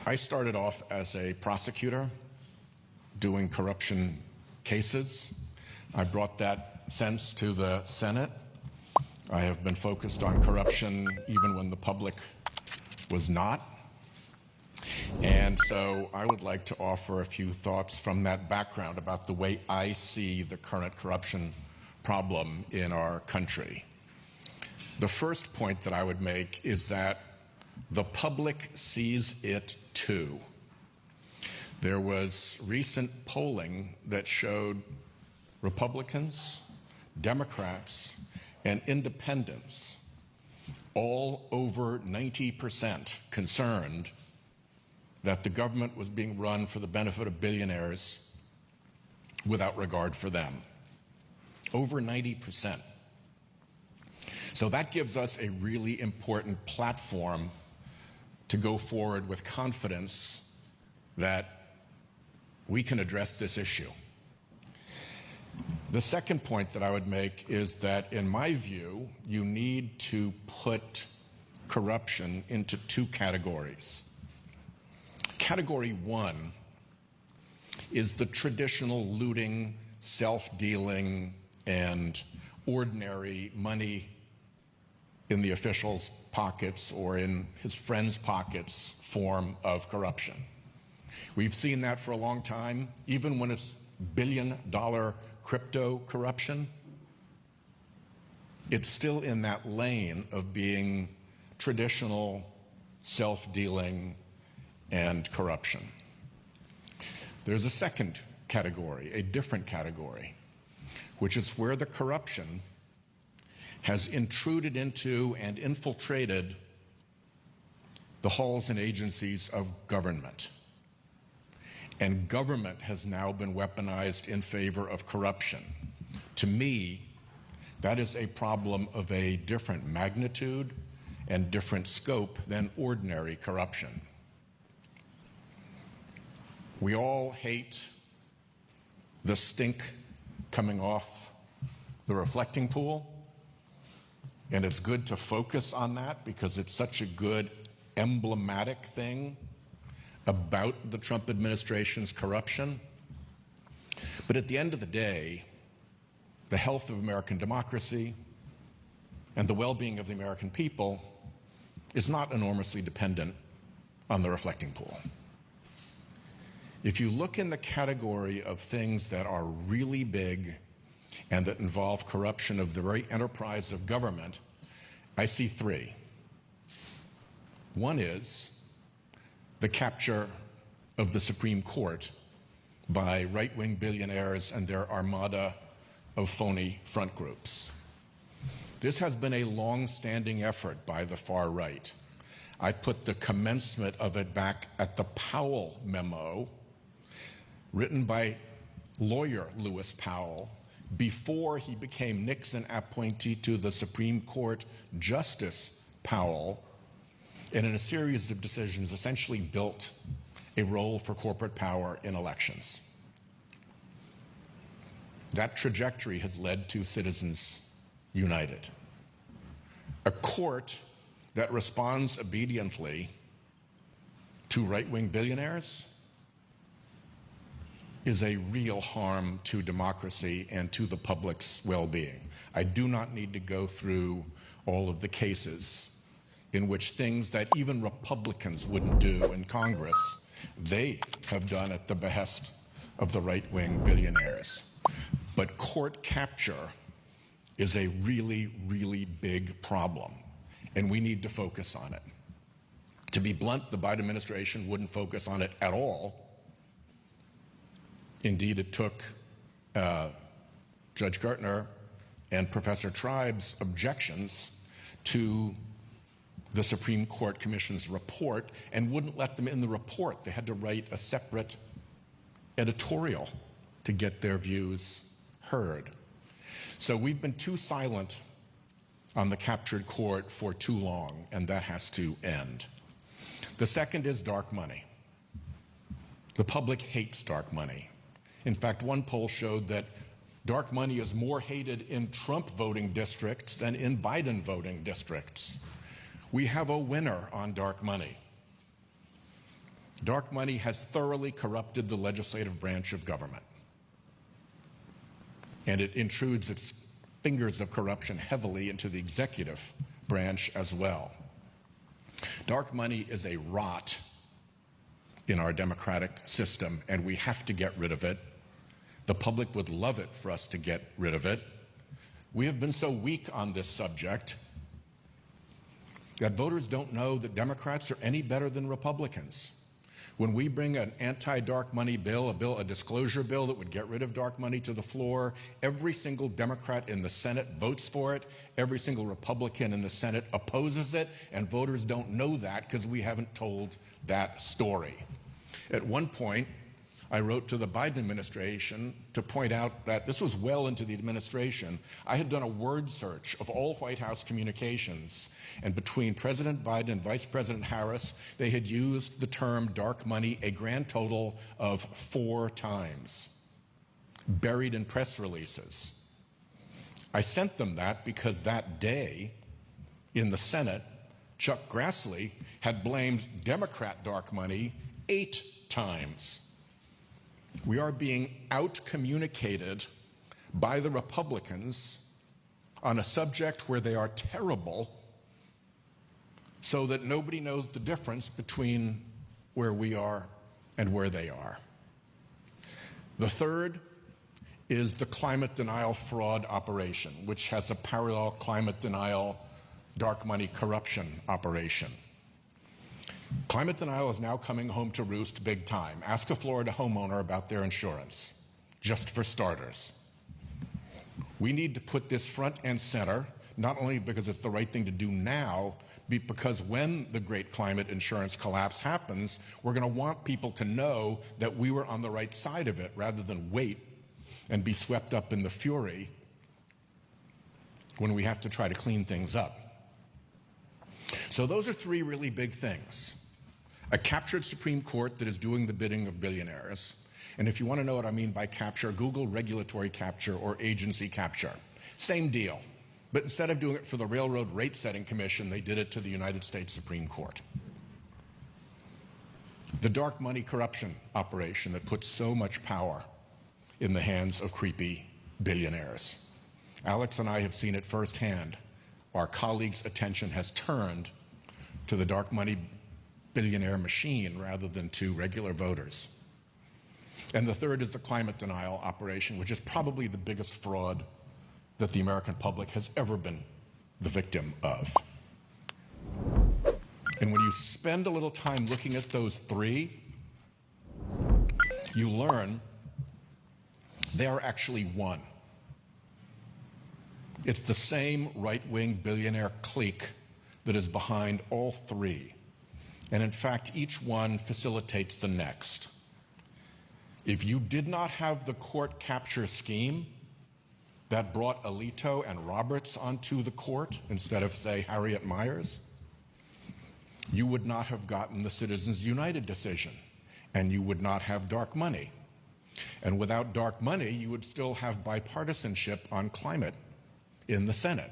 I started off as a prosecutor doing corruption cases. I brought that sense to the Senate. I have been focused on corruption even when the public was not. And so I would like to offer a few thoughts from that background about the way I see the current corruption problem in our country. The first point that I would make is that the public sees it too. There was recent polling that showed Republicans, Democrats, and independents all over 90% concerned that the government was being run for the benefit of billionaires without regard for them. Over 90%. So that gives us a really important platform to go forward with confidence that we can address this issue. The second point that I would make is that, in my view, you need to put corruption into two categories. Category one is the traditional looting, self-dealing, and ordinary money in the official's pockets or in his friends' pockets form of corruption. We've seen that for a long time, even when it's billion-dollar crypto corruption. It's still in that lane of being traditional self-dealing and corruption. There's a second category, a different category, which is where the corruption has intruded into and infiltrated the halls and agencies of government. And government has now been weaponized in favor of corruption. To me, that is a problem of a different magnitude and different scope than ordinary corruption. We all hate the stink coming off the reflecting pool, and it's good to focus on that because it's such a good emblematic thing about the Trump administration's corruption. But at the end of the day, the health of American democracy and the well-being of the American people is not enormously dependent on the reflecting pool. If you look in the category of things that are really big and that involve corruption of the very enterprise of government, I see three. One is the capture of the Supreme Court by right-wing billionaires and their armada of phony front groups. This has been a long-standing effort by the far right. I put the commencement of it back at the Powell memo, written by lawyer Lewis Powell, before he became Nixon appointee to the Supreme Court Justice Powell, and in a series of decisions essentially built a role for corporate power in elections. That trajectory has led to Citizens United, a court that responds obediently to right-wing billionaires is a real harm to democracy and to the public's well-being. I do not need to go through all of the cases in which things that even Republicans wouldn't do in Congress, they have done at the behest of the right-wing billionaires. But court capture is a really, really big problem, and we need to focus on it. To be blunt, the Biden administration wouldn't focus on it at all. Indeed, it took Judge Gertner and Professor Tribe's objections to the Supreme Court Commission's report and wouldn't let them in the report. They had to write a separate editorial to get their views heard. So we've been too silent on the captured court for too long, and that has to end. The second is dark money. The public hates dark money. In fact, one poll showed that dark money is more hated in Trump voting districts than in Biden voting districts. We have a winner on dark money. Dark money has thoroughly corrupted the legislative branch of government. And it intrudes its fingers of corruption heavily into the executive branch as well. Dark money is a rot in our democratic system, and we have to get rid of it. The public would love it for us to get rid of it. We have been so weak on this subject that voters don't know that Democrats are any better than Republicans. When we bring an anti-dark money bill, a disclosure bill that would get rid of dark money to the floor, every single Democrat in the Senate votes for it, every single Republican in the Senate opposes it, and voters don't know that because we haven't told that story. At one point, I wrote to the Biden administration to point out that this was well into the administration. I had done a word search of all White House communications, and between President Biden and Vice President Harris, they had used the term dark money a grand total of 4 times, buried in press releases. I sent them that because that day in the Senate, Chuck Grassley had blamed Democrat dark money 8 times. We are being out-communicated by the Republicans on a subject where they are terrible, so that nobody knows the difference between where we are and where they are. The third is the climate denial fraud operation, which has a parallel climate denial dark money corruption operation. Climate denial is now coming home to roost big time. Ask a Florida homeowner about their insurance, just for starters. We need to put this front and center, not only because it's the right thing to do now, but because when the great climate insurance collapse happens, we're going to want people to know that we were on the right side of it rather than wait and be swept up in the fury when we have to try to clean things up. So those are 3 really big things. A captured Supreme Court that is doing the bidding of billionaires. And if you want to know what I mean by capture, Google regulatory capture or agency capture. Same deal. But instead of doing it for the Railroad Rate Setting Commission, they did it to the United States Supreme Court. The dark money corruption operation that puts so much power in the hands of creepy billionaires. Alex and I have seen it firsthand. Our colleagues' attention has turned to the dark money billionaire machine rather than to regular voters. And the third is the climate denial operation, which is probably the biggest fraud that the American public has ever been the victim of. And when you spend a little time looking at those 3, you learn they are actually one. It's the same right-wing billionaire clique that is behind all 3. And in fact, each one facilitates the next. If you did not have the court capture scheme that brought Alito and Roberts onto the court instead of, say, Harriet Miers, you would not have gotten the Citizens United decision, and you would not have dark money. And without dark money, you would still have bipartisanship on climate in the Senate.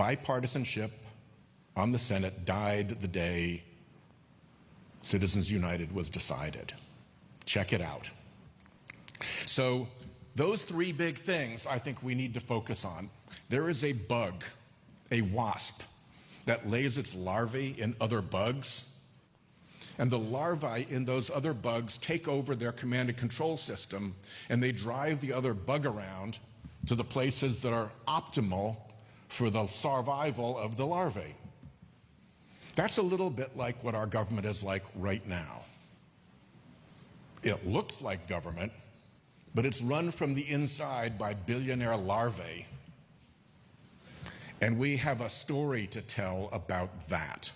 Bipartisanship on the Senate died the day Citizens United was decided. Check it out. So those 3 big things I think we need to focus on. There is a bug, a wasp, that lays its larvae in other bugs, and the larvae in those other bugs take over their command and control system, and they drive the other bug around to the places that are optimal for the survival of the larvae. That's a little bit like what our government is like right now. It looks like government, but it's run from the inside by billionaire larvae. And we have a story to tell about that.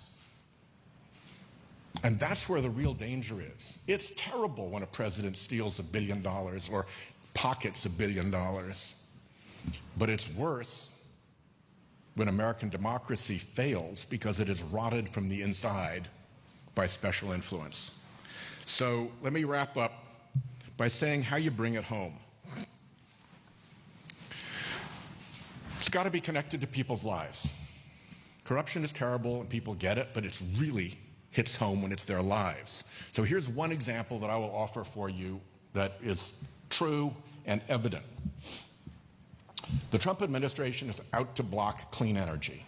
And that's where the real danger is. It's terrible when a president steals $1 billion or pockets $1 billion. But it's worse when American democracy fails because it is rotted from the inside by special influence. So let me wrap up by saying how you bring it home. It's got to be connected to people's lives. Corruption is terrible and people get it, but it's really hits home when it's their lives. So here's one example that I will offer for you that is true and evident. The Trump administration is out to block clean energy.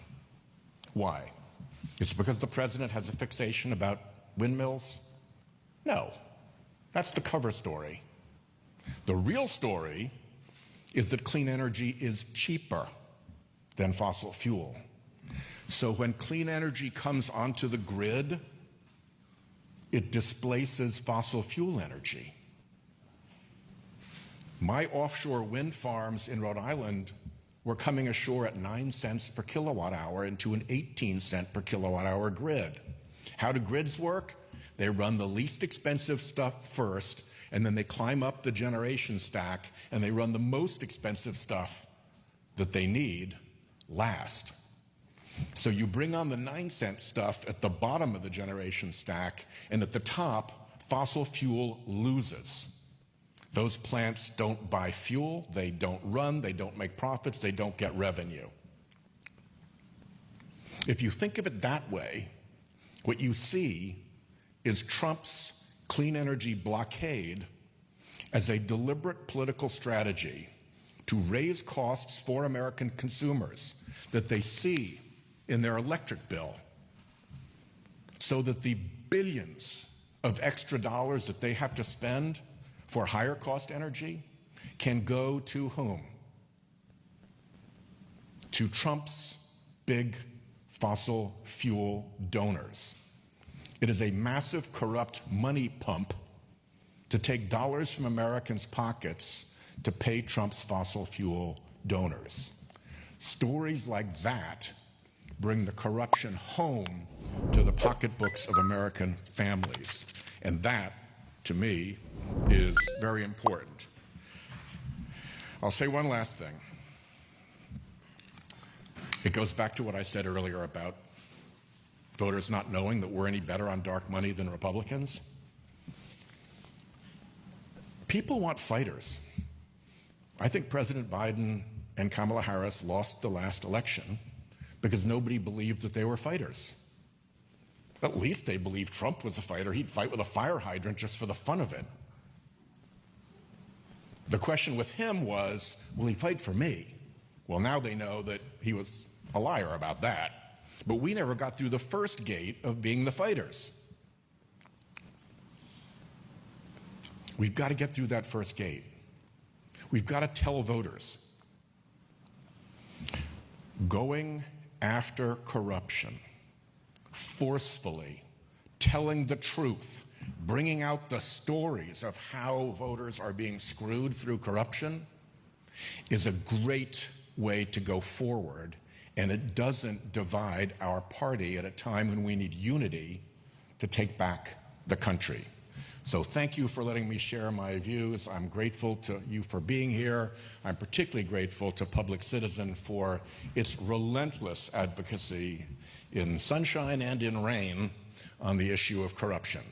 Why? Is it because the president has a fixation about windmills? No. That's the cover story. The real story is that clean energy is cheaper than fossil fuel. So when clean energy comes onto the grid, it displaces fossil fuel energy. My offshore wind farms in Rhode Island were coming ashore at 9 cents per kilowatt hour into an 18-cent per kilowatt hour grid. How do grids work? They run the least expensive stuff first, and then they climb up the generation stack, and they run the most expensive stuff that they need last. So you bring on the 9-cent stuff at the bottom of the generation stack, and at the top, fossil fuel loses. Those plants don't buy fuel, they don't run, they don't make profits, they don't get revenue. If you think of it that way, what you see is Trump's clean energy blockade as a deliberate political strategy to raise costs for American consumers that they see in their electric bill, so that the billions of extra dollars that they have to spend for higher cost energy can go to whom? To Trump's big fossil fuel donors. It is a massive corrupt money pump to take dollars from Americans' pockets to pay Trump's fossil fuel donors. Stories like that bring the corruption home to the pocketbooks of American families. And that, to me, is very important. I'll say one last thing. It goes back to what I said earlier about voters not knowing that we're any better on dark money than Republicans. People want fighters. I think President Biden and Kamala Harris lost the last election because nobody believed that they were fighters. At least they believed Trump was a fighter. He'd fight with a fire hydrant just for the fun of it. The question with him was, will he fight for me? Well, now they know that he was a liar about that. But we never got through the first gate of being the fighters. We've got to get through that first gate. We've got to tell voters, going after corruption, forcefully, telling the truth, bringing out the stories of how voters are being screwed through corruption is a great way to go forward, and it doesn't divide our party at a time when we need unity to take back the country. So thank you for letting me share my views. I'm grateful to you for being here. I'm particularly grateful to Public Citizen for its relentless advocacy in sunshine and in rain on the issue of corruption.